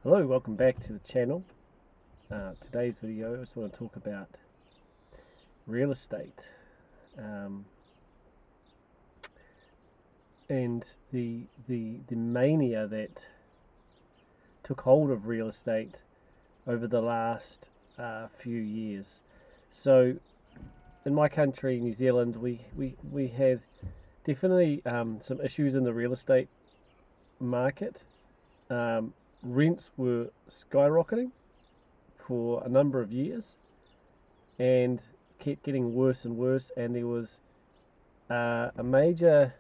Hello, welcome back to the channel. Today's video, I just want to talk about real estate um, and the mania that took hold of real estate over the last few years. So, in my country, New Zealand, we have definitely some issues in the real estate market. Rents were skyrocketing for a number of years and kept getting worse and worse, and there was a major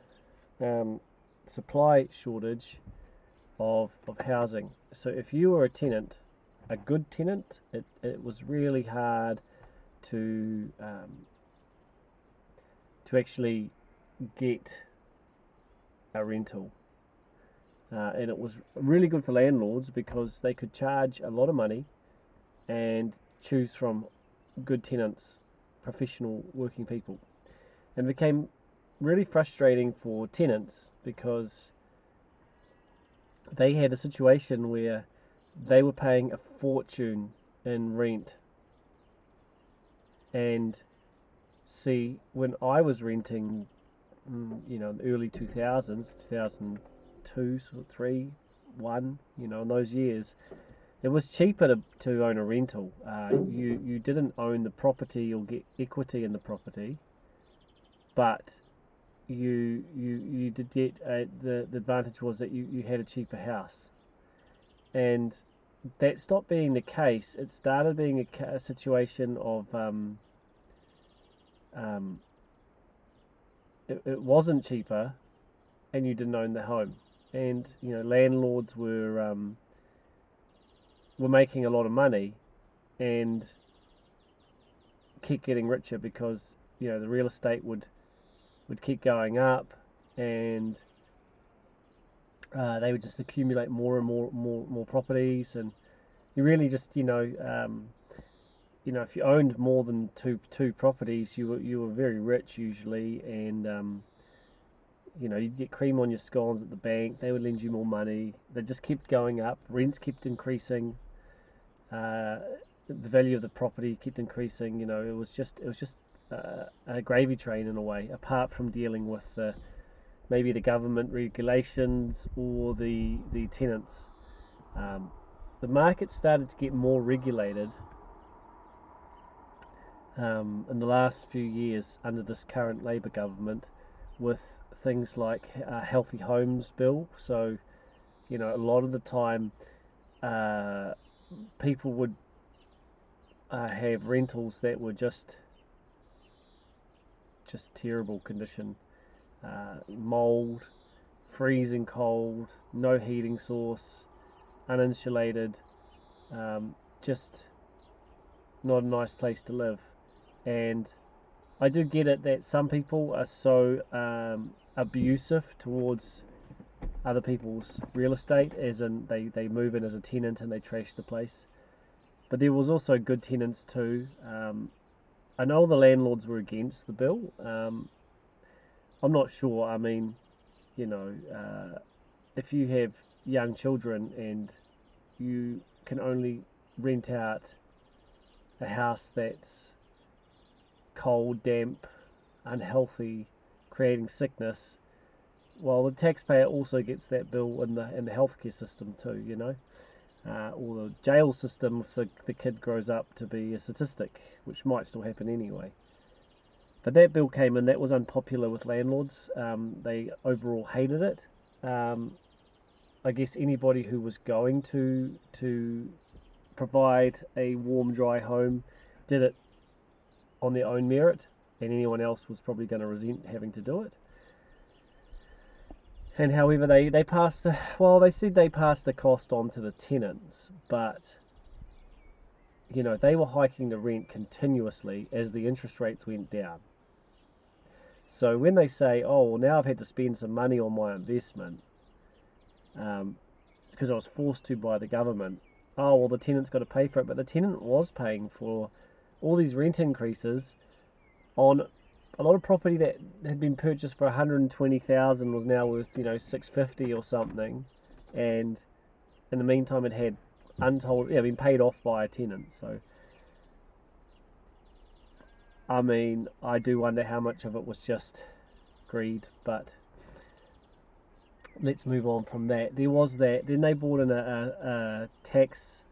supply shortage of housing. So if you were a tenant, a good tenant, it was really hard to actually get a rental. And it was really good for landlords because they could charge a lot of money and choose from good tenants, professional working people. And it became really frustrating for tenants because they had a situation where they were paying a fortune in rent. And see, when I was renting, in the early 2000s, 2002, sort of 3, 1, in those years, it was cheaper to own a rental. You didn't own the property or get equity in the property, but you did get the advantage was that you had a cheaper house, and that stopped being the case. It started being a situation of it wasn't cheaper, and you didn't own the home, and landlords were making a lot of money and keep getting richer because the real estate would keep going up, and they would just accumulate more and more properties, and you really just if you owned more than two properties, you were very rich usually, and you'd get cream on your scones at the bank. They would lend you more money. They just kept going up. Rents kept increasing. The value of the property kept increasing. It was just a gravy train in a way. Apart from dealing with maybe the government regulations or the tenants, the market started to get more regulated in the last few years under this current Labour government, with things like a Healthy Homes Bill. So, a lot of the time, people would have rentals that were just terrible condition, mold, freezing cold, no heating source, uninsulated, just not a nice place to live. And I do get it that some people are so abusive towards other people's real estate, as in they move in as a tenant and they trash the place. But there was also good tenants too. I know the landlords were against the bill. I'm not sure. I mean, if you have young children and you can only rent out a house that's cold, damp, unhealthy, creating sickness, well, the taxpayer also gets that bill in the healthcare system too, or the jail system if the kid grows up to be a statistic, which might still happen anyway. But that bill came in. That was unpopular with landlords. They overall hated it. I guess anybody who was going to provide a warm, dry home did it on their own merit, and anyone else was probably going to resent having to do it. And however, they said they passed the cost on to the tenants, but they were hiking the rent continuously as the interest rates went down. So when they say, oh, well, now I've had to spend some money on my investment because I was forced to by the government, oh, well, the tenant's got to pay for it. But the tenant was paying for all these rent increases on a lot of property that had been purchased for 120,000 was now worth 650 or something, and in the meantime it had untold, been paid off by a tenant. So, I mean, I do wonder how much of it was just greed, but let's move on from that. There was that. Then they brought in a tax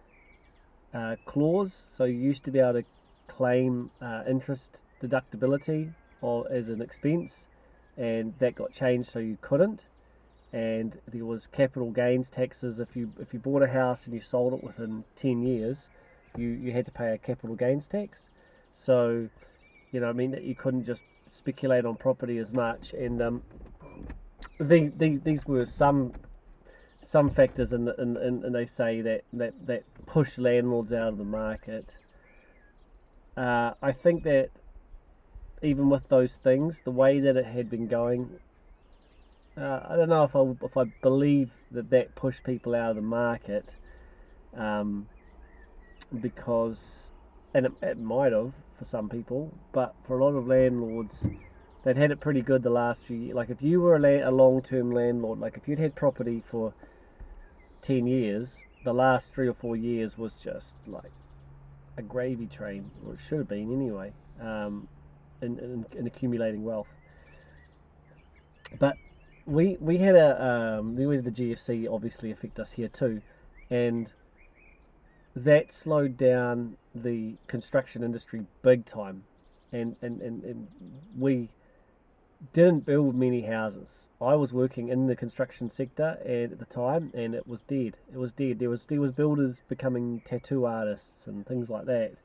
clause, so you used to be able to claim interest deductibility or as an expense, and that got changed so you couldn't. And there was capital gains taxes. If you bought a house and you sold it within 10 years, you had to pay a capital gains tax. So, I mean that you couldn't just speculate on property as much. And these were some factors, and they say that push landlords out of the market. I think that even with those things, the way that it had been going, I don't know if I believe that pushed people out of the market, because, and it might have for some people, but for a lot of landlords, they'd had it pretty good the last few years. Like if you were a long-term landlord, like if you'd had property for 10 years, the last 3 or 4 years was just like a gravy train, or it should have been anyway, in accumulating wealth. But we had the GFC obviously affect us here too, and that slowed down the construction industry big time, and we didn't build many houses. I was working in the construction sector at the time, and it was dead. It was dead. There was builders becoming tattoo artists and things like that.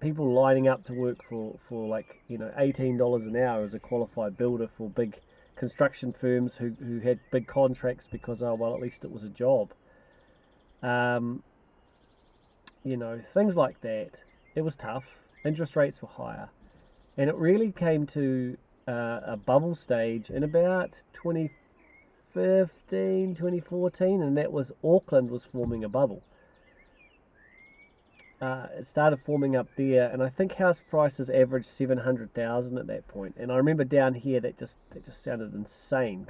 People lining up to work for like $18 an hour as a qualified builder for big construction firms who had big contracts because at least it was a job. Things like that. It was tough. Interest rates were higher. And it really came to a bubble stage in about 2015, 2014, and that was Auckland was forming a bubble. It started forming up there, and I think house prices averaged 700,000 at that point. And I remember down here that just sounded insane.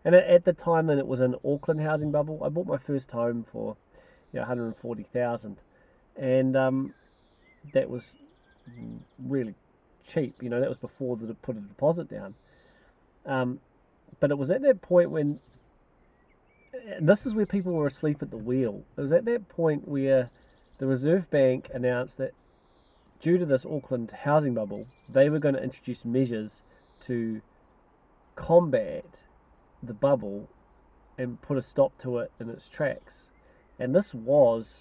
And at the time, then it was an Auckland housing bubble. I bought my first home for 140,000, and that was really cheap. That was before they put a deposit down. But it was at that point when, and this is where people were asleep at the wheel. It was at that point where the Reserve Bank announced that due to this Auckland housing bubble, they were going to introduce measures to combat the bubble and put a stop to it in its tracks. And this was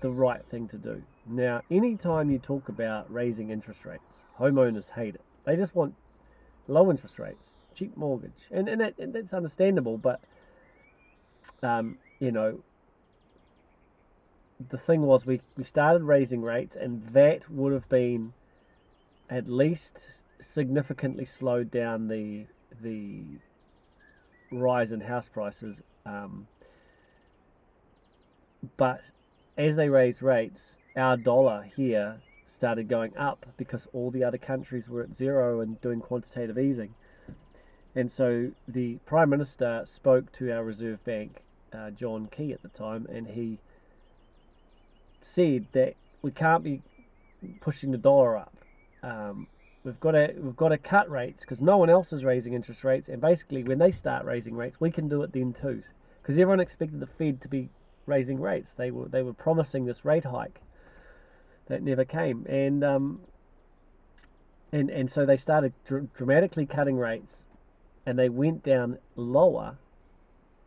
the right thing to do. Now, anytime you talk about raising interest rates, homeowners hate it. They just want low interest rates, cheap mortgage, and that's understandable. But the thing was, we started raising rates, and that would have been at least significantly slowed down the rise in house prices. But as they raised rates, our dollar here started going up because all the other countries were at zero and doing quantitative easing. And so the Prime Minister spoke to our Reserve Bank, John Key at the time, and he said that we can't be pushing the dollar up. We've got to cut rates because no one else is raising interest rates, and basically when they start raising rates, we can do it then too. Because everyone expected the Fed to be raising rates. They were promising this rate hike that never came, and so they started dramatically cutting rates, and they went down lower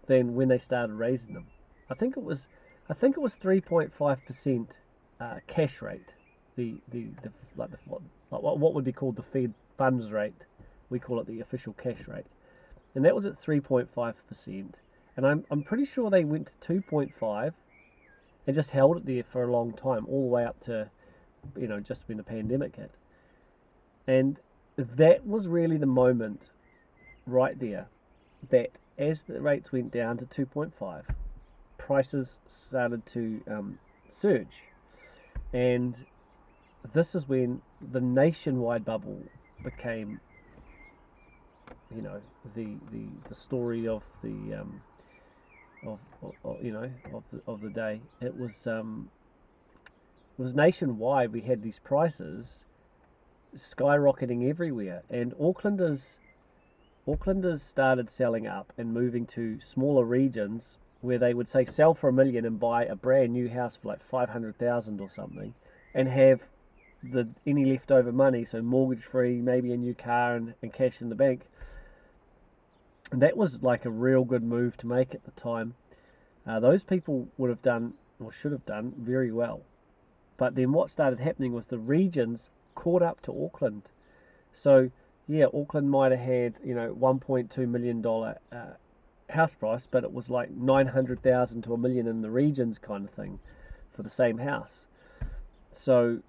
than when they started raising them. I think it was 3.5% cash rate, what would be called the Fed funds rate. We call it the official cash rate, and that was at 3.5%. And I'm pretty sure they went to 2.5 and just held it there for a long time, all the way up to just when the pandemic hit. And that was really the moment right there that as the rates went down to 2.5, prices started to surge. And this is when the nationwide bubble became, the story of the of the day. It was nationwide. We had these prices skyrocketing everywhere, and Aucklanders started selling up and moving to smaller regions where they would say sell for $1 million and buy a brand new house for like 500,000 or something, and have any leftover money, so mortgage free, maybe a new car and cash in the bank. And that was like a real good move to make at the time. Those people would have done, or should have done, very well. But then what started happening was the regions caught up to Auckland. So yeah, Auckland might have had $1.2 million house price, but it was like 900,000 to $1 million in the regions kind of thing for the same house. So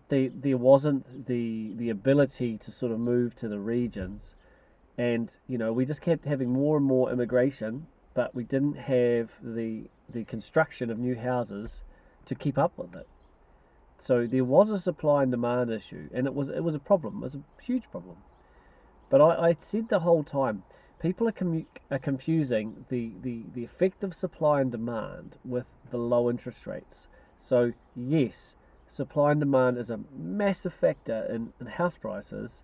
there wasn't the ability to sort of move to the regions, and we just kept having more and more immigration, but we didn't have the construction of new houses to keep up with it. So there was a supply and demand issue, and it was a problem. It was a huge problem. But I said the whole time, people are confusing the effect of supply and demand with the low interest rates. So yes, supply and demand is a massive factor in house prices,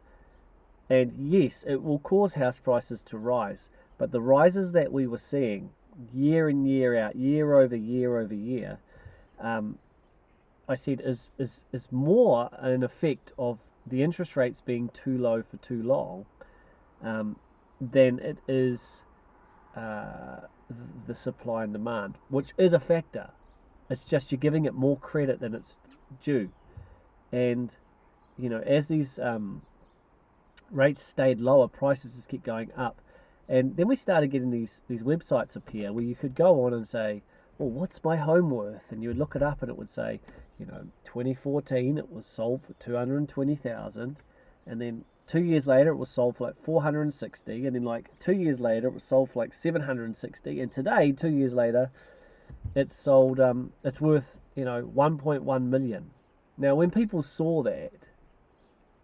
and yes, it will cause house prices to rise. But the rises that we were seeing year in, year out, year over year over year, I said is more an effect of the interest rates being too low for too long, than it is the supply and demand, which is a factor. It's just you're giving it more credit than it's due. And as these rates stayed lower, prices just kept going up. And then we started getting these websites appear where you could go on and say, well, what's my home worth? And you would look it up, and it would say, 2014 it was sold for 220,000, and then 2 years later it was sold for like 460, and then like 2 years later it was sold for like 760, and today, 2 years later, it's sold. It's worth 1.1 million. Now, when people saw that,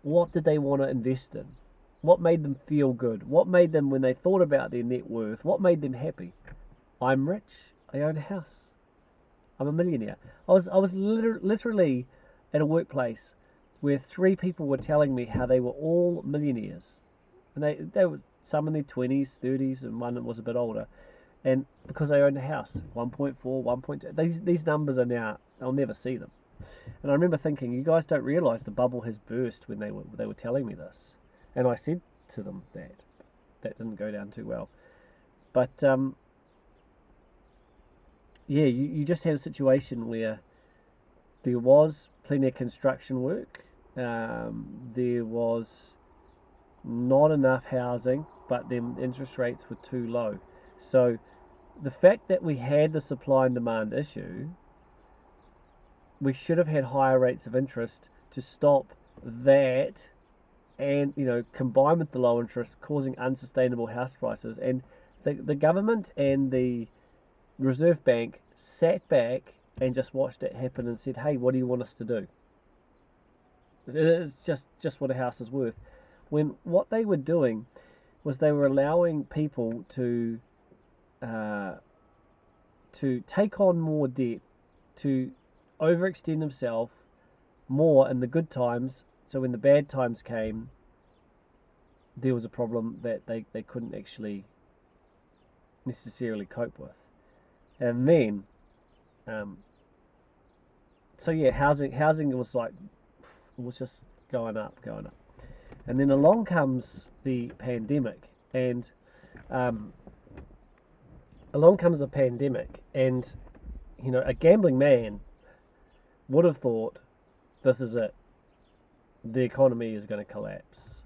what did they want to invest in? What made them feel good? What made them, when they thought about their net worth, what made them happy? I'm rich. I own a house. I'm a millionaire. I was literally at a workplace where 3 people were telling me how they were all millionaires, and they were some in their 20s, 30s, and one that was a bit older, and because they owned a house, 1.4, 1.2. These numbers are now, I'll never see them. And I remember thinking, you guys don't realise the bubble has burst when they were telling me this. And I said to them that didn't go down too well. But yeah, you just had a situation where there was plenty of construction work. There was not enough housing, but then interest rates were too low. So the fact that we had the supply and demand issue, we should have had higher rates of interest to stop that, and combined with the low interest causing unsustainable house prices. And the government and the Reserve Bank sat back and just watched it happen and said, hey, what do you want us to do? It's just what a house is worth. When what they were doing was they were allowing people to take on more debt, to overextend themselves more in the good times, so when the bad times came, there was a problem that they couldn't actually necessarily cope with. And then so yeah, housing was like, it was just going up. And then along comes the pandemic, and a gambling man would have thought, this is it. The economy is going to collapse.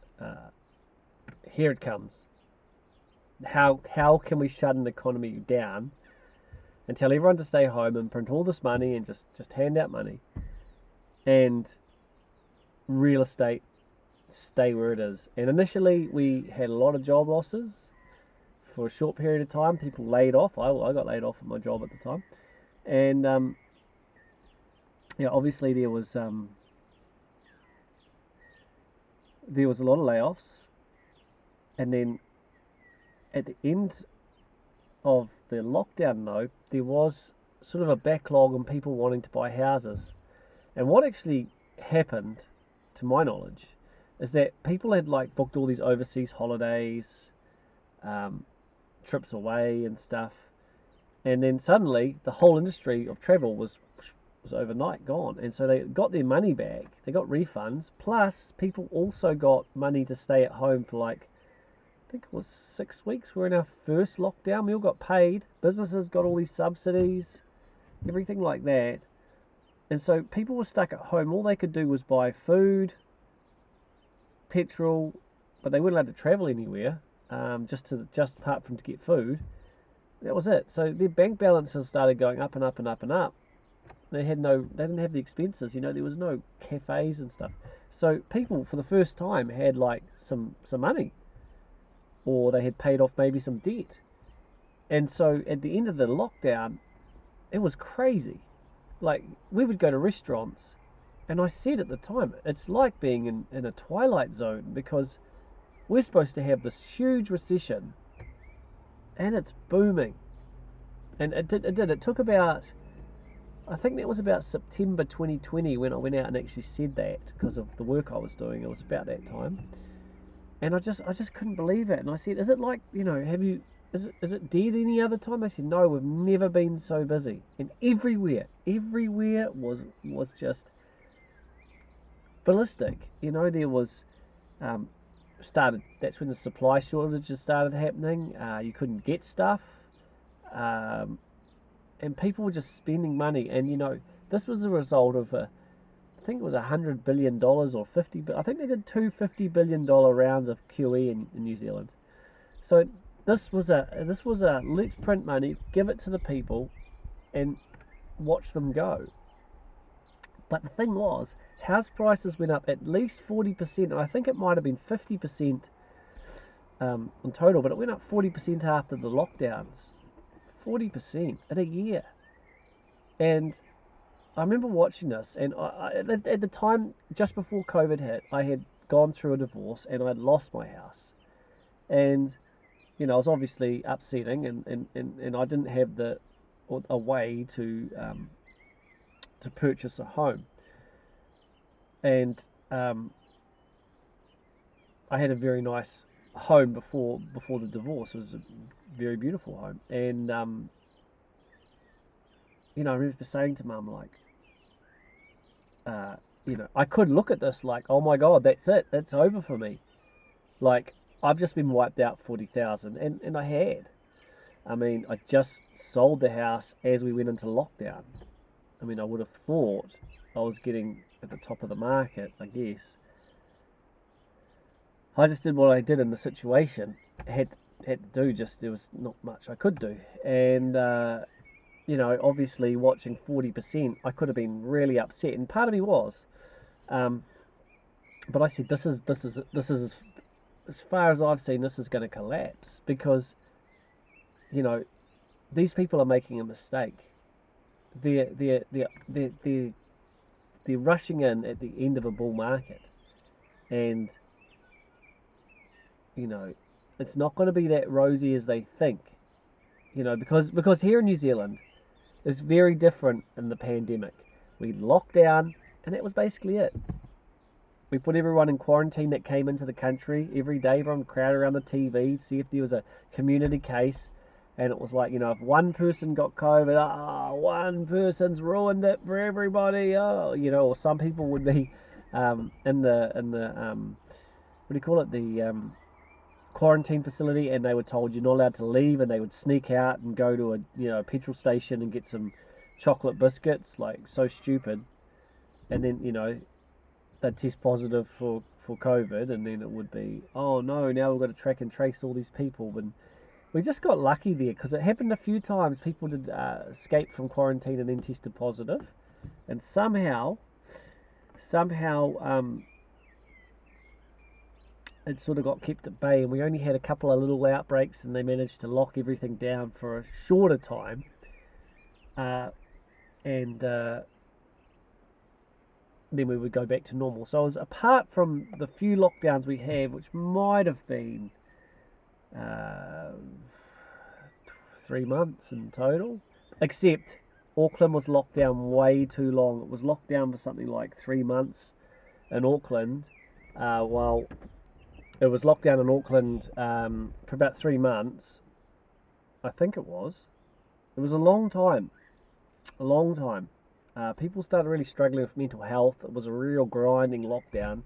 Here it comes. How can we shut an economy down and tell everyone to stay home and print all this money and just hand out money, and real estate stay where it is? And initially we had a lot of job losses for a short period of time. People laid off. I got laid off from my job at the time, and obviously there was a lot of layoffs, and then at the end of the lockdown, though, there was sort of a backlog on people wanting to buy houses. And what actually happened, to my knowledge, is that people had like booked all these overseas holidays, trips away and stuff, and then suddenly the whole industry of travel was overnight gone, and so they got their money back, they got refunds, plus people also got money to stay at home for like, I think it was 6 weeks. We're in our first lockdown, we all got paid, businesses got all these subsidies, everything like that, and so people were stuck at home. All they could do was buy food, petrol, but they weren't allowed to travel anywhere, just apart from to get food. That was it. So their bank balances started going up and up and up and up. They didn't have the expenses, there was no cafes and stuff. So people for the first time had like some money, or they had paid off maybe some debt. And so at the end of the lockdown, it was crazy. Like, we would go to restaurants, and I said at the time, it's like being in a twilight zone, because we're supposed to have this huge recession, and it's booming. And it did. It took about, I think that was about September 2020 when I went out and actually said that, because of the work I was doing. It was about that time. And I just couldn't believe it. And I said, is it like, is it dead any other time? They said, no, we've never been so busy. And everywhere was just ballistic. There was, that's when the supply shortages started happening. You couldn't get stuff. And people were just spending money. And, this was a result of I think it was $100 billion or 50, but I think they did two $50 billion rounds of QE in New Zealand. So this was a let's print money, give it to the people, and watch them go. But the thing was, house prices went up at least 40%, and I think it might have been 50% in total, but it went up 40% after the lockdowns. 40% in a year. And I remember watching this, and at the time, just before COVID hit, I had gone through a divorce, and I had lost my house. And, it was obviously upsetting, and I didn't have a way to purchase a home. And I had a very nice home before the divorce. It was a very beautiful home. And, I remember saying to Mum, like, I could look at this like, oh my God, that's it. It's over for me. Like, I've just been wiped out 40,000. And I had. I just sold the house as we went into lockdown. I would have thought I was getting at the top of the market, I guess. I just did what I did in the situation. Had to do, there was not much I could do. And, obviously watching 40%, I could have been really upset, and part of me was. But I said, this is as far as I've seen, this is going to collapse, because, these people are making a mistake. They're rushing in at the end of a bull market, and it's not going to be that rosy as they think. Because here in New Zealand, it's very different in the pandemic. We locked down, and that was basically it. We put everyone in quarantine that came into the country every day. Everyone crowded around the TV, see if there was a community case. And it was like, if one person got COVID, one person's ruined it for everybody. Or some people would be in the what do you call it? The quarantine facility, and they were told you're not allowed to leave, and they would sneak out and go to a petrol station and get some chocolate biscuits. Like, so stupid. And then they'd test positive for COVID, and then it would be, oh no, now we've got to track and trace all these people. And we just got lucky there, because it happened a few times. People did escape from quarantine and then tested positive, and somehow it sort of got kept at bay, and we only had a couple of little outbreaks, and they managed to lock everything down for a shorter time. And then we would go back to normal. So it was, apart from the few lockdowns we have, which might have been 3 months in total. Except Auckland was locked down way too long. It was locked down for something like 3 months in Auckland. Well, it was locked down in Auckland for about 3 months. I think it was. It was a long time. A long time. People started really struggling with mental health. It was a real grinding lockdown.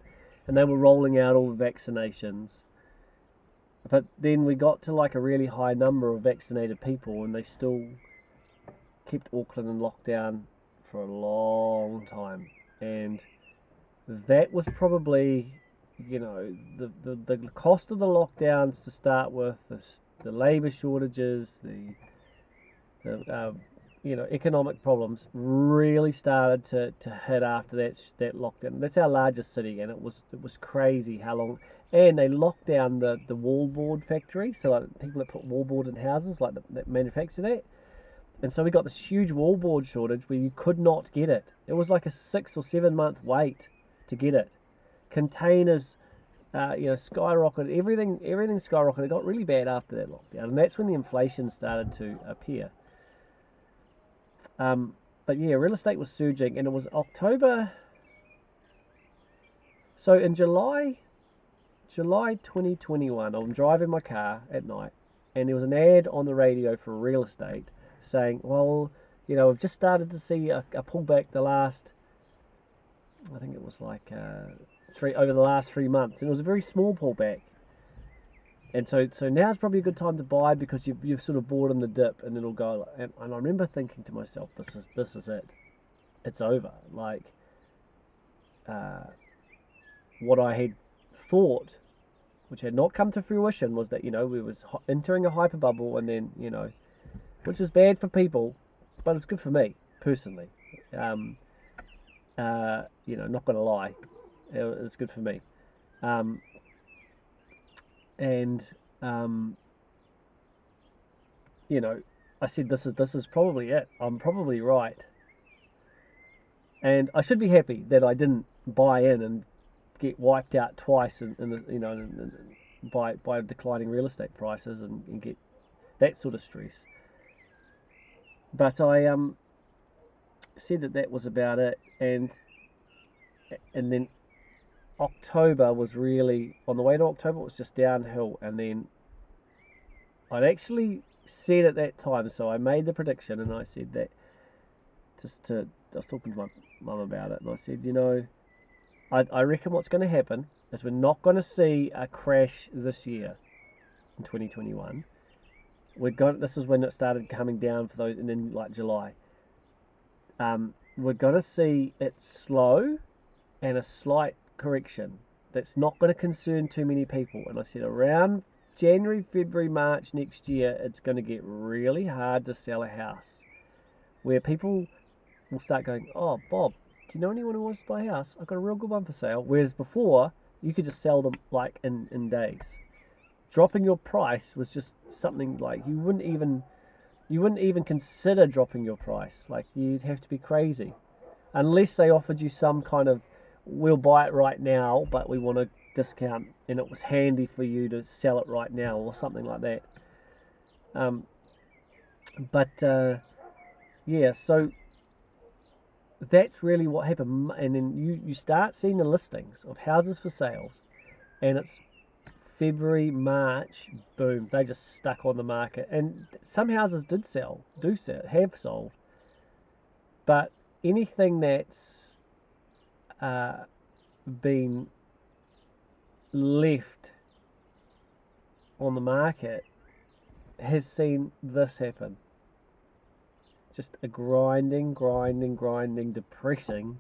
And they were rolling out all the vaccinations. But then we got to like a really high number of vaccinated people, and they still kept Auckland in lockdown for a long time. And that was probably, the cost of the lockdowns to start with, the labour shortages, the economic problems really started to hit after that lockdown. That's our largest city, and it was crazy how long. And they locked down the wallboard factory, so like people that put wallboard in houses, like that manufacture that. And so we got this huge wallboard shortage where you could not get it. It was like a 6 or 7 month wait to get it. Containers, skyrocketed. Everything skyrocketed. It got really bad after that lockdown, and that's when the inflation started to appear. But yeah, real estate was surging, and it was October. So in July 2021, I'm driving my car at night, and there was an ad on the radio for real estate saying, well, we've just started to see a pullback I think it was like over the last 3 months, and it was a very small pullback. And so now's probably a good time to buy because you've sort of bought in the dip, and it'll go. And I remember thinking to myself, this is it. It's over. Like what I had thought, which had not come to fruition, was that we was entering a hyper bubble, and then which is bad for people, but it's good for me personally. Not gonna lie, it's good for me. I said this is probably it. I'm probably right, and I should be happy that I didn't buy in and get wiped out twice, by declining real estate prices and get that sort of stress. But I said that was about it, and then October was really, on the way to October, it was just downhill. And then I'd actually said at that time, so I made the prediction, and I said that I was talking to my mum about it, and I said, I reckon what's going to happen is we're not going to see a crash this year in 2021. This is when it started coming down for those, and then like July. We're going to see it slow and a slight correction that's not going to concern too many people. And I said around January, February, March next year, it's going to get really hard to sell a house, where people will start going, oh, Bob, do you know anyone who wants to buy a house? I've got a real good one for sale. Whereas before, you could just sell them like in days. Dropping your price was just something like you wouldn't even consider dropping your price. Like, you'd have to be crazy, unless they offered you some kind of, we'll buy it right now, but we want a discount, and it was handy for you to sell it right now, or something like that. So that's really what happened. And then you start seeing the listings of houses for sales, and it's February, March, boom, they just stuck on the market. And some houses have sold. But anything that's been left on the market has seen this happen. Just a grinding, depressing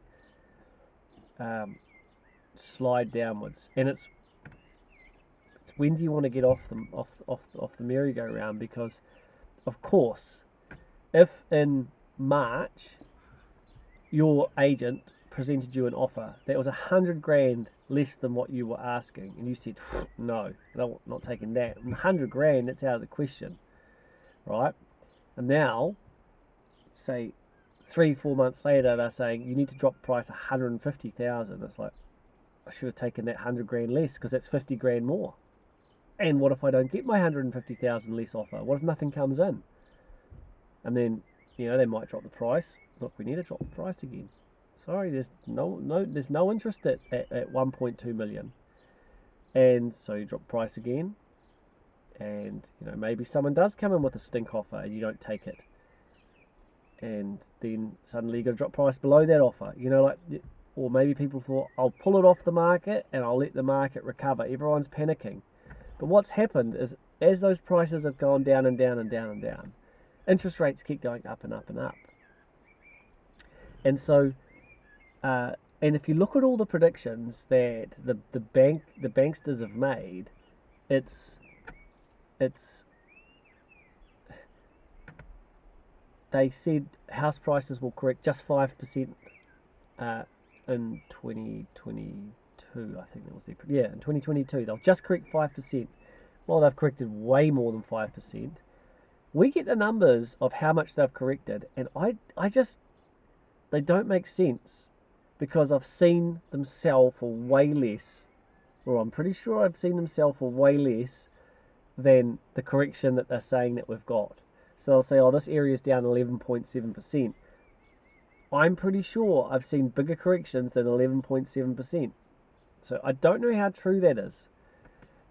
slide downwards. And it's when do you want to get off the merry-go-round? Because, of course, if in March your agent presented you an offer that was $100,000 less than what you were asking, and you said, no, not taking that, $100,000, that's out of the question, right? And now, say 3-4 months later, they're saying you need to drop the price $150,000. It's like, I should have taken that $100,000 less, because that's $50,000 more. And what if I don't get my $150,000 less offer? What if nothing comes in? and then they might drop the price. Look, we need to drop the price again. Sorry, there's no interest at 1.2 million, and so you drop the price again, and maybe someone does come in with a stink offer and you don't take it, and then suddenly you got to drop price below that offer. Or maybe people thought, I'll pull it off the market and I'll let the market recover. Everyone's panicking. But what's happened is, as those prices have gone down and down and down and down, interest rates keep going up and up and up. And so, and if you look at all the predictions that the banksters have made, they said house prices will correct just 5%. In 2022, I think that was in 2022, they'll just correct 5%. Well, they've corrected way more than 5%. We get the numbers of how much they've corrected, and they don't make sense, because I've seen them sell for way less, or I'm pretty sure I've seen them sell for way less than the correction that they're saying that we've got. So they'll say, oh, this area is down 11.7%. I'm pretty sure I've seen bigger corrections than 11.7%. So I don't know how true that is.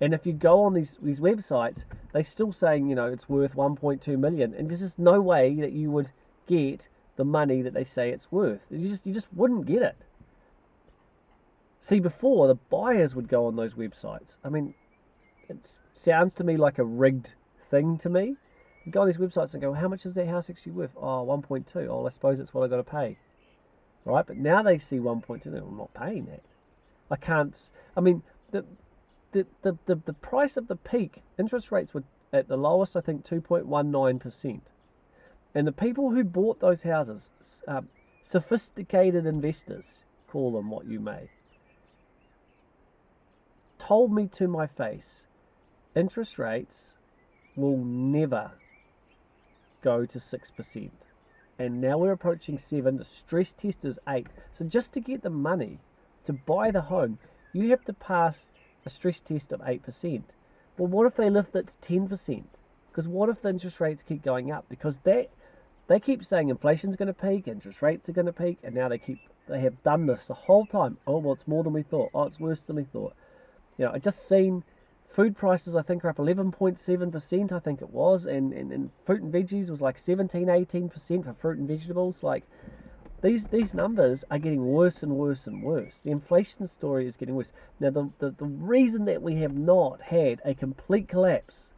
And if you go on these websites, they're still saying, it's worth 1.2 million. And there's just no way that you would get the money that they say it's worth. You just wouldn't get it. See, before, the buyers would go on those websites. I mean, it sounds to me like a rigged thing to me. You go on these websites and go, how much is that house actually worth? Oh, 1.2. Oh, I suppose that's what I've got to pay. Right? But now they see 1.2. I'm not paying that. I can't. I mean, the price of the peak interest rates were at the lowest, I think, 2.19%. And the people who bought those houses, sophisticated investors, call them what you may, told me to my face, interest rates will never go to 6%. And now we're approaching 7%. The stress test is 8%. So just to get the money to buy the home, you have to pass a stress test of 8%. Well, what if they lift it to 10%? Because what if the interest rates keep going up? Because they keep saying inflation's going to peak, interest rates are going to peak, and now they have done this the whole time. Oh, well, it's more than we thought. Oh, it's worse than we thought. I just seen food prices, I think, are up 11.7%, I think it was, and fruit and veggies was like 17-18% for fruit and vegetables. Like, these numbers are getting worse and worse and worse. The inflation story is getting worse. Now, the reason that we have not had a complete collapse,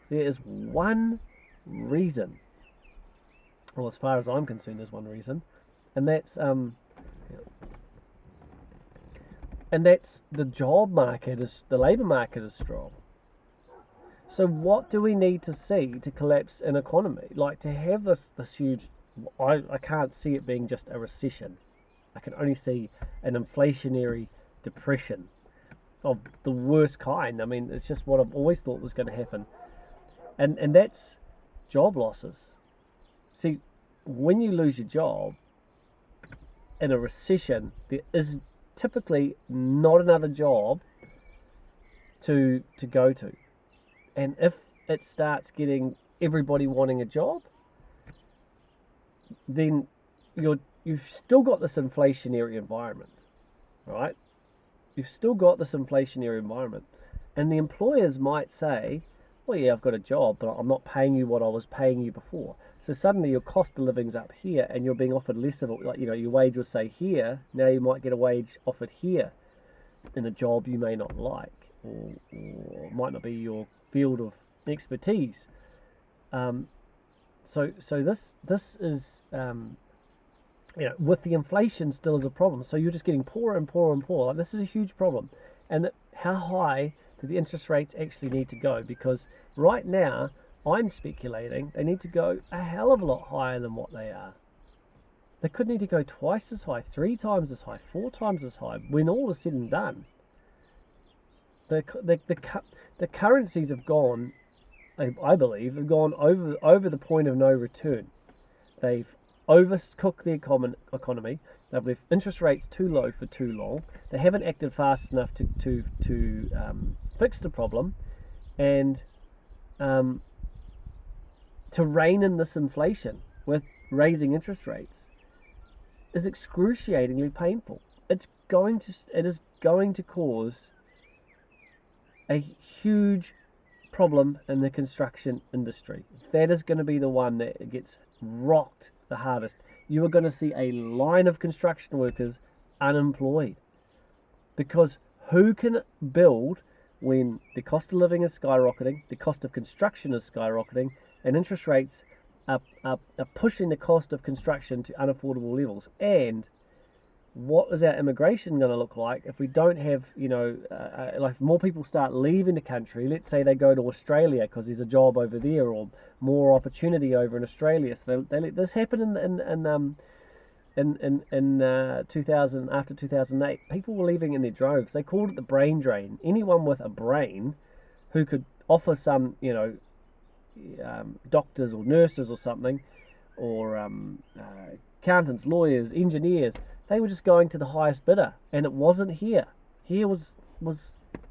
there is one reason. Well, as far as I'm concerned, there's one reason, and that's the job market the labour market is strong. So what do we need to see to collapse an economy? Like, to have this huge, I can't see it being just a recession. I can only see an inflationary depression of the worst kind. I mean, it's just what I've always thought was going to happen. And that's job losses. See, when you lose your job in a recession, there is typically not another job to go to. And if it starts getting everybody wanting a job, then you've still got this inflationary environment, right? You've still got this inflationary environment. And the employers might say, well, yeah, I've got a job, but I'm not paying you what I was paying you before. So suddenly your cost of living's up here and you're being offered less of it. Like, your wage will say here, now you might get a wage offered here in a job you may not like, or might not be your field of expertise. So this is, with the inflation still is a problem. So you're just getting poorer and poorer and poorer. Like, this is a huge problem. And how high do the interest rates actually need to go? Because right now, I'm speculating they need to go a hell of a lot higher than what they are. They could need to go twice as high, 3 times as high, 4 times as high when all is said and done. The currencies have gone, I believe, have gone over the point of no return. They've overcooked the economy. They've left interest rates too low for too long. They haven't acted fast enough to fix the problem, and to rein in this inflation with raising interest rates is excruciatingly painful. It is going to cause a huge problem in the construction industry. That is going to be the one that gets rocked the hardest. You are going to see a line of construction workers unemployed, because who can build when the cost of living is skyrocketing, the cost of construction is skyrocketing, and interest rates are pushing the cost of construction to unaffordable levels? And what is our immigration going to look like if we don't have, like more people start leaving the country? Let's say they go to Australia because there's a job over there or more opportunity over in Australia. So they let this happen in 2000, after 2008. People were leaving in their droves. They called it the brain drain. Anyone with a brain who could offer some, doctors or nurses or something, or accountants, lawyers, engineers, they were just going to the highest bidder, and it wasn't here. Here was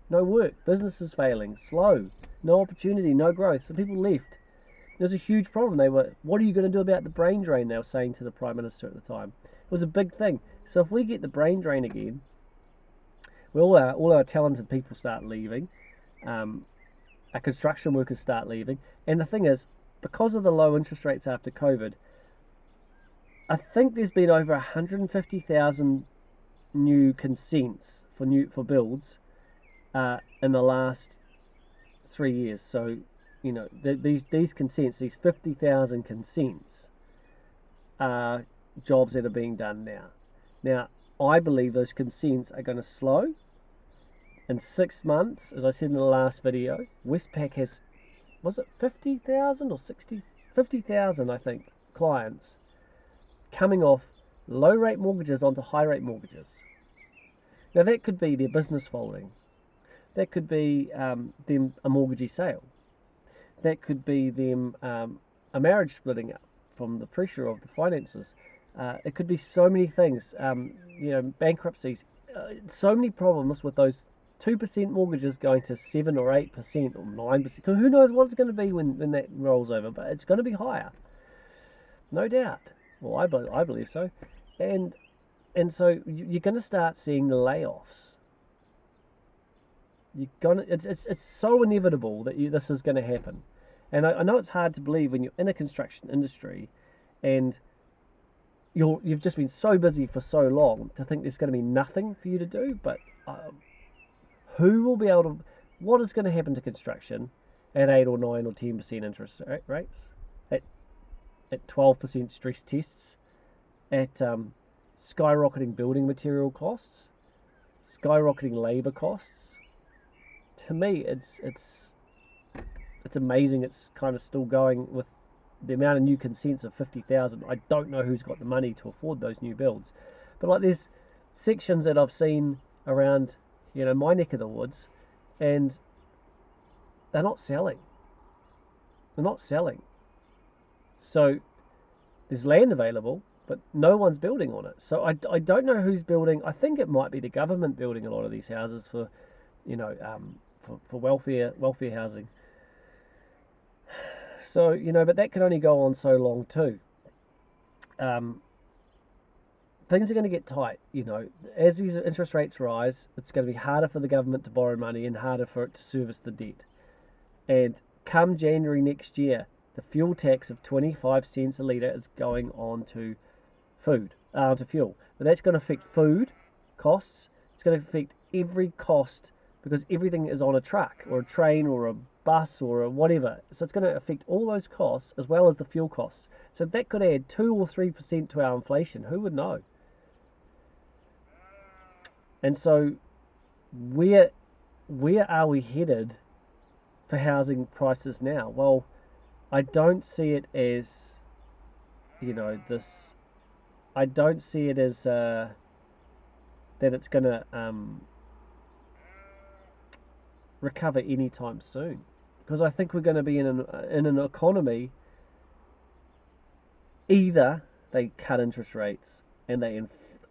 no work, businesses failing, slow, no opportunity, no growth. So people left. There was a huge problem. What are you going to do about the brain drain? They were saying to the Prime Minister at the time. It was a big thing. So if we get the brain drain again, all our talented people start leaving, our construction workers start leaving, and the thing is, because of the low interest rates after COVID, I think there's been over 150,000 new consents for builds in the last 3 years. So, these consents, these 50,000 consents, are jobs that are being done now. Now, I believe those consents are going to slow. In 6 months, as I said in the last video, Westpac has, was it 50,000 or 50,000, I think, clients coming off low rate mortgages onto high rate mortgages. Now that could be their business folding, that could be them a mortgagee sale, that could be them a marriage splitting up from the pressure of the finances. It could be so many things, bankruptcies, so many problems with those 2% mortgages going to 7 or 8% or 9%. Because who knows what it's going to be when that rolls over, but it's going to be higher, no doubt. Well, I believe so, and so you're going to start seeing the layoffs. It's so inevitable that this is going to happen, and I know it's hard to believe when you're in a construction industry, and you've just been so busy for so long to think there's going to be nothing for you to do. But who will be able to? What is going to happen to construction at 8 or 9 or 10% interest rates? At 12% stress tests, at skyrocketing building material costs, skyrocketing labour costs. To me, it's amazing. It's kind of still going with the amount of new consents of 50,000. I don't know who's got the money to afford those new builds, but like there's sections that I've seen around, my neck of the woods, and they're not selling. They're not selling. So there's land available, but no one's building on it. So I don't know who's building. I think it might be the government building a lot of these houses for welfare housing. So but that can only go on so long too. Things are going to get tight. As these interest rates rise, it's going to be harder for the government to borrow money and harder for it to service the debt. And come January next year, the fuel tax of 25 cents a litre is going on to to fuel. But that's going to affect food costs. It's going to affect every cost, because everything is on a truck or a train or a bus or a whatever. So it's going to affect all those costs as well as the fuel costs. So that could add 2 or 3% to our inflation. Who would know? And so where are we headed for housing prices now? Well, I don't see it as, this. I don't see it as that it's going to recover anytime soon, because I think we're going to be in an economy. Either they cut interest rates and they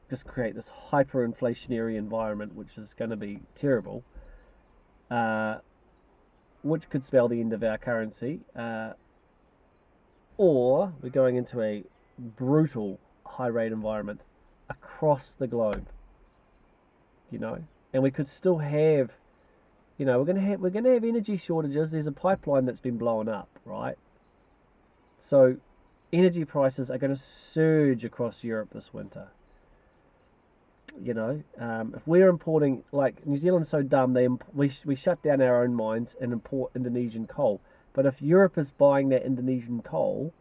just create this hyperinflationary environment, which is going to be terrible, which could spell the end of our currency. or we're going into a brutal high rate environment across the globe, you know, and we could still have, you know, we're gonna have energy shortages. There's a pipeline that's been blown up, right? So energy prices are going to surge across Europe this winter. You know, if we're importing, like New Zealand's so dumb, we shut down our own mines and import Indonesian coal. But if Europe is buying that Indonesian coal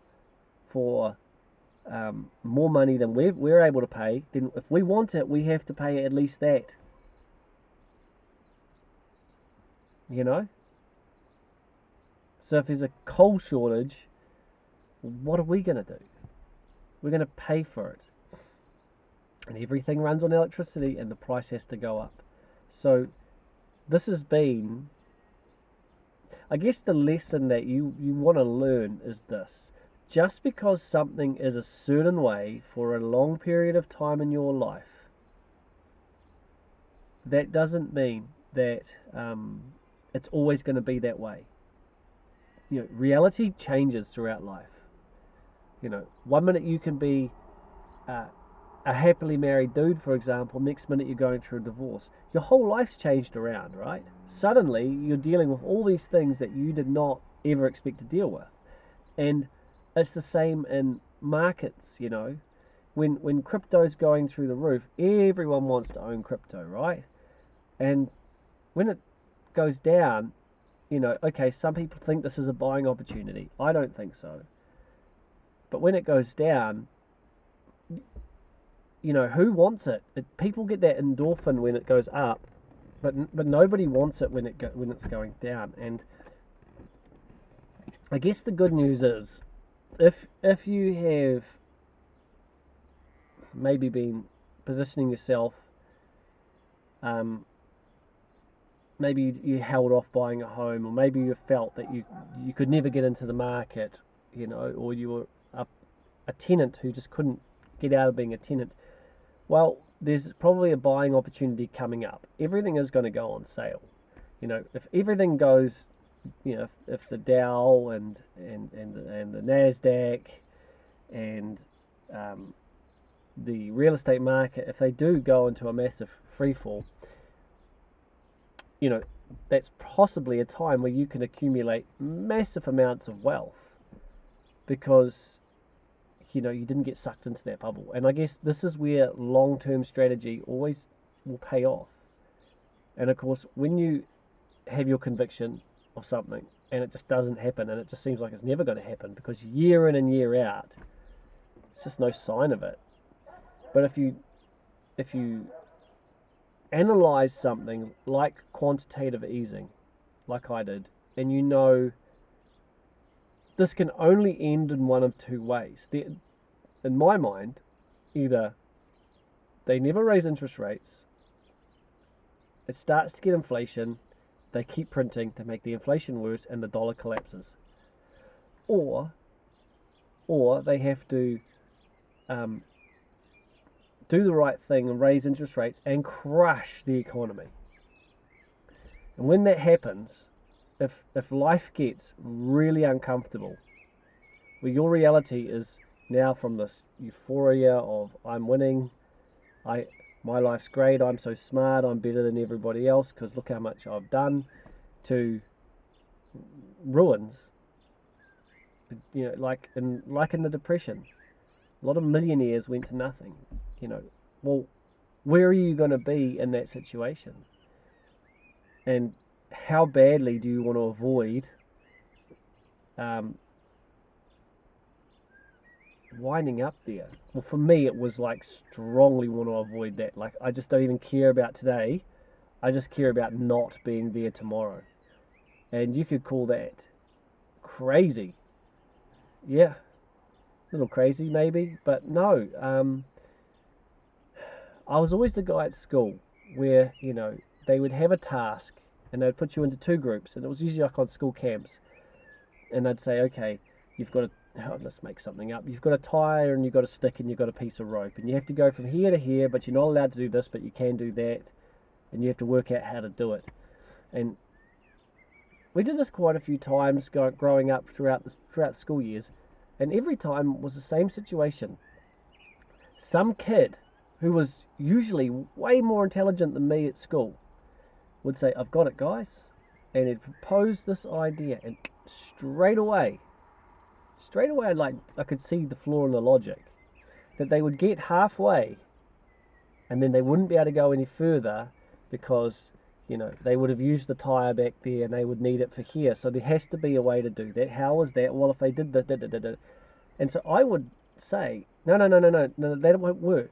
for more money than we're able to pay, then if we want it, we have to pay at least that. You know? So if there's a coal shortage, what are we going to do? We're going to pay for it. And everything runs on electricity and the price has to go up. So this has been, I guess the lesson that you want to learn is this. Just because something is a certain way for a long period of time in your life, that doesn't mean that it's always going to be that way. You know, reality changes throughout life. You know, one minute you can be a happily married dude, for example, next minute you're going through a divorce. Your whole life's changed around, right? Suddenly you're dealing with all these things that you did not ever expect to deal with. And it's the same in markets, you know. When crypto's going through the roof, everyone wants to own crypto, right? And when it goes down, you know, okay, some people think this is a buying opportunity. I don't think so. But when it goes down, you know, who wants it? People get that endorphin when it goes up, but nobody wants it when it's going down. And I guess the good news is, if you have maybe been positioning yourself, maybe you held off buying a home, or maybe you felt that you could never get into the market, you know, or you were a tenant who just couldn't get out of being a tenant. Well, there's probably a buying opportunity coming up. Everything is going to go on sale. You know, if everything goes, you know, if the Dow and the Nasdaq and the real estate market, if they do go into a massive freefall, you know, that's possibly a time where you can accumulate massive amounts of wealth because, you know, you didn't get sucked into that bubble. And I guess this is where long-term strategy always will pay off. And of course, when you have your conviction of something and it just doesn't happen, and it just seems like it's never going to happen because year in and year out, it's just no sign of it. But if you analyze something like quantitative easing, like I did, and you know this can only end in one of two ways. In my mind, either they never raise interest rates, it starts to get inflation, they keep printing to make the inflation worse, and the dollar collapses. Or they have to do the right thing and raise interest rates and crush the economy. And when that happens, if life gets really uncomfortable, where your reality is now from this euphoria of I'm winning, my life's great, I'm so smart, I'm better than everybody else because look how much I've done, to ruins, you know, like in the Depression, a lot of millionaires went to nothing, you know. Well, where are you going to be in that situation? And how badly do you want to avoid winding up there? Well, for me, it was like strongly want to avoid that. Like, I just don't even care about today. I just care about not being there tomorrow. And you could call that crazy. Yeah, a little crazy maybe, but no. I was always the guy at school where, you know, they would have a task and they'd put you into two groups, and it was usually like on school camps. And they'd say, okay, you've got to, let's make something up. You've got a tire and you've got a stick and you've got a piece of rope, and you have to go from here to here, but you're not allowed to do this, but you can do that, and you have to work out how to do it. And we did this quite a few times growing up throughout the school years. And every time was the same situation. Some kid who was usually way more intelligent than me at school would say, I've got it, guys. And he'd propose this idea, and straight away, I could see the flaw in the logic. That they would get halfway, and then they wouldn't be able to go any further because, they would have used the tyre back there and they would need it for here. So there has to be a way to do that. How is that? Well, if they did that, and so I would say, no, that won't work.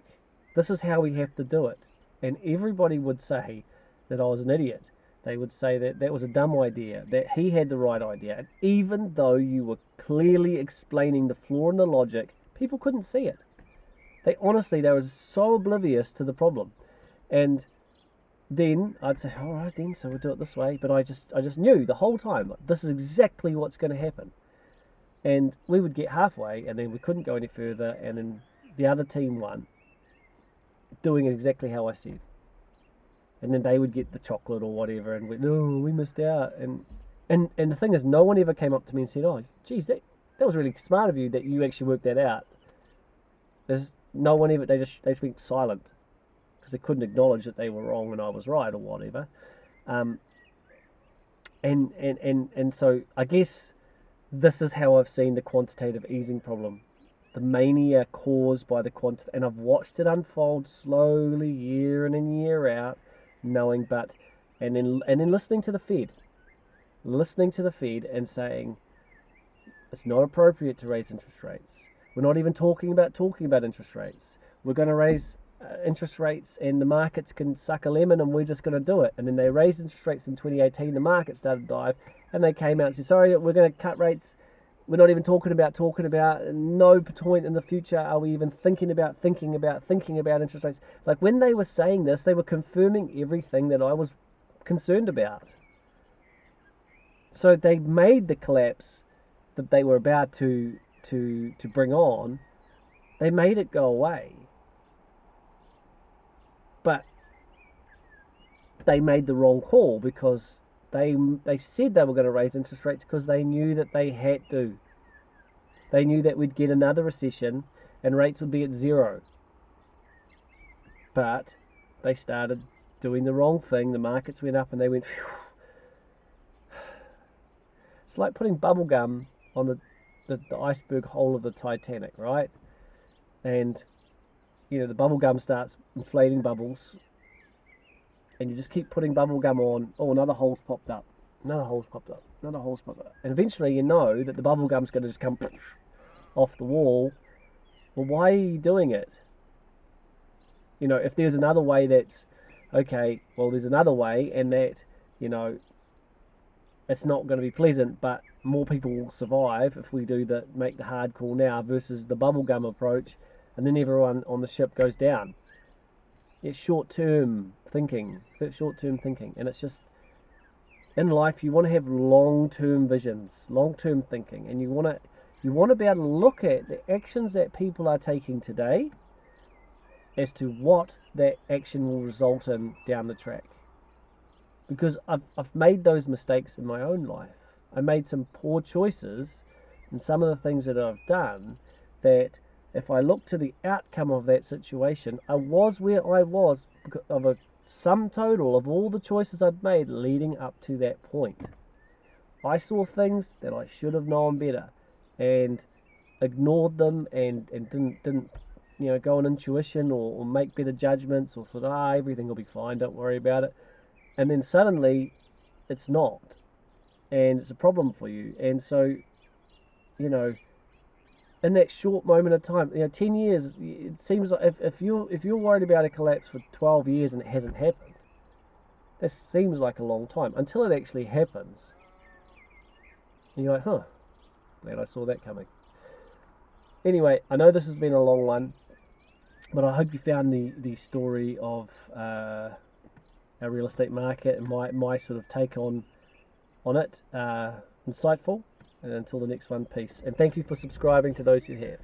This is how we have to do it. And everybody would say that I was an idiot. They would say that that was a dumb idea, that he had the right idea. And even though you were clearly explaining the flaw in the logic, people couldn't see it. They were so oblivious to the problem. And then I'd say, all right then, so we'll do it this way. But I just knew the whole time, like, this is exactly what's going to happen. And we would get halfway, and then we couldn't go any further, and then the other team won, doing it exactly how I said. And then they would get the chocolate or whatever, and no, we missed out. And the thing is, no one ever came up to me and said, oh, geez, that was really smart of you that you actually worked that out. There's no one ever, they just went silent because they couldn't acknowledge that they were wrong and I was right or whatever. And so I guess this is how I've seen the quantitative easing problem. The mania caused by the and I've watched it unfold slowly year in and year out, knowing and then listening to the Fed and saying it's not appropriate to raise interest rates. We're not even talking about interest rates. We're going to raise interest rates and the markets can suck a lemon and we're just going to do it. And then they raised interest rates in 2018, the market started to dive, and they came out and said, sorry, we're going to cut rates. We're not even talking about, no point in the future are we even thinking about interest rates. Like, when they were saying this, they were confirming everything that I was concerned about. So they made the collapse that they were about to bring on, they made it go away. But they made the wrong call because they said they were going to raise interest rates because they knew that they had to. They knew that we'd get another recession and rates would be at zero. But they started doing the wrong thing. The markets went up and they went, phew. It's like putting bubble gum on the iceberg hole of the Titanic, right? And the bubble gum starts inflating bubbles, and you just keep putting bubble gum on. Oh, another hole's popped up. And eventually you know that the bubble gum's going to just come off the wall. Well, why are you doing it? If there's another way, that's okay. Well, there's another way, and that it's not going to be pleasant, but more people will survive if we make the hard call now versus the bubblegum approach, and then everyone on the ship goes down. It's short-term thinking, and it's just, in life you want to have long-term visions, long-term thinking, and you want to be able to look at the actions that people are taking today as to what that action will result in down the track. Because I've made those mistakes in my own life. I made some poor choices in some of the things that I've done, that if I look to the outcome of that situation, I was where I was because of a sum total of all the choices I'd made leading up to that point. I saw things that I should have known better and ignored them and didn't go on intuition or make better judgments, or thought, everything will be fine, don't worry about it. And then suddenly it's not, and it's a problem for you. And so, in that short moment of time, 10 years, it seems like if you're worried about a collapse for 12 years and it hasn't happened, that seems like a long time until it actually happens. And you're like, glad I saw that coming. Anyway, I know this has been a long one, but I hope you found the story of our real estate market and my sort of take on it insightful. And until the next one, peace. And thank you for subscribing to those who have.